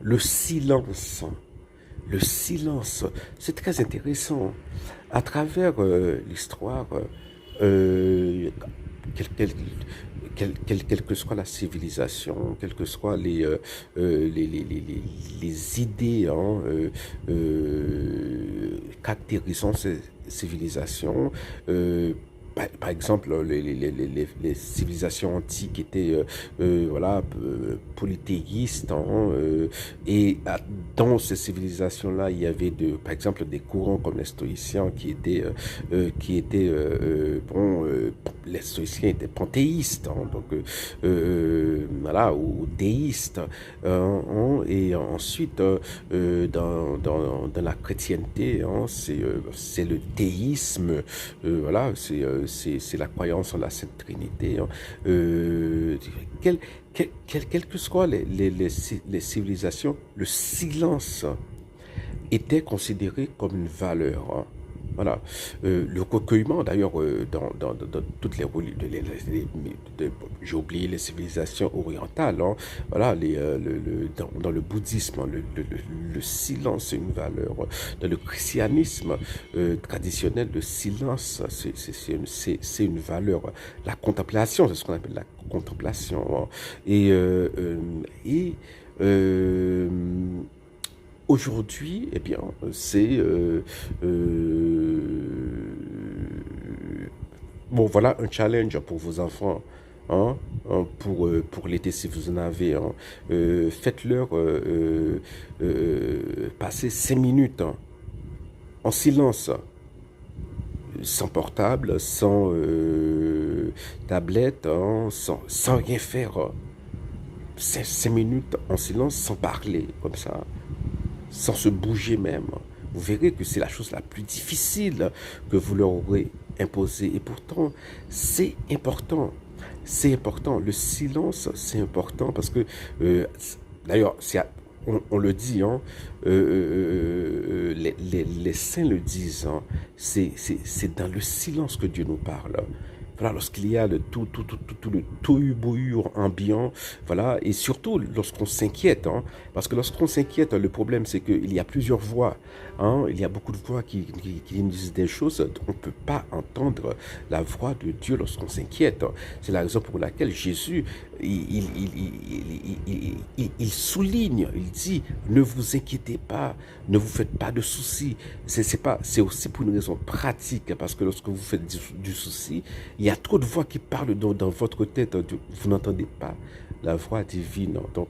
le silence. Le silence, c'est très intéressant. À travers l'histoire, euh, quelle, quelle- quelle que soit la civilisation, quelles que soient les idées caractérisant ces civilisations, par exemple, les civilisations antiques étaient voilà, polythéistes, et dans ces civilisations-là, il y avait par exemple des courants comme les stoïciens les stoïciens étaient panthéistes, donc voilà, ou déistes, et ensuite dans la chrétienté, c'est le théisme, voilà, c'est la croyance en la Sainte Trinité. Quel, quelles que soient les civilisations, le silence était considéré comme une valeur. Voilà. Le recueillement, d'ailleurs, dans toutes j'ai oublié les civilisations orientales, voilà, dans le bouddhisme, le silence, c'est une valeur. Dans le christianisme traditionnel, le silence, c'est une valeur. La contemplation, c'est ce qu'on appelle la contemplation. Et euh, aujourd'hui, eh bien, c'est bon, voilà un challenge pour vos enfants, pour l'été si vous en avez. Faites-leur passer 5 minutes en silence, sans portable, sans tablette, sans rien faire. 5 minutes en silence, sans parler, comme ça, sans se bouger même. Vous verrez que c'est la chose la plus difficile que vous leur aurez imposée. Et pourtant, c'est important. C'est important. Le silence, c'est important parce que, d'ailleurs, on le dit, les saints le disent, c'est dans le silence que Dieu nous parle. Voilà, lorsqu'il y a tout le tohu-bohu ambiant, voilà, et surtout lorsqu'on s'inquiète, parce que lorsqu'on s'inquiète, le problème c'est qu'il y a plusieurs voix, il y a beaucoup de voix qui nous disent des choses, on ne peut pas entendre la voix de Dieu lorsqu'on s'inquiète. C'est la raison pour laquelle Jésus, il souligne, il dit, ne vous inquiétez pas, ne vous faites pas de soucis. C'est aussi pour une raison pratique, parce que lorsque vous faites du souci, il y a trop de voix qui parlent dans votre tête, vous n'entendez pas la voix divine. Donc,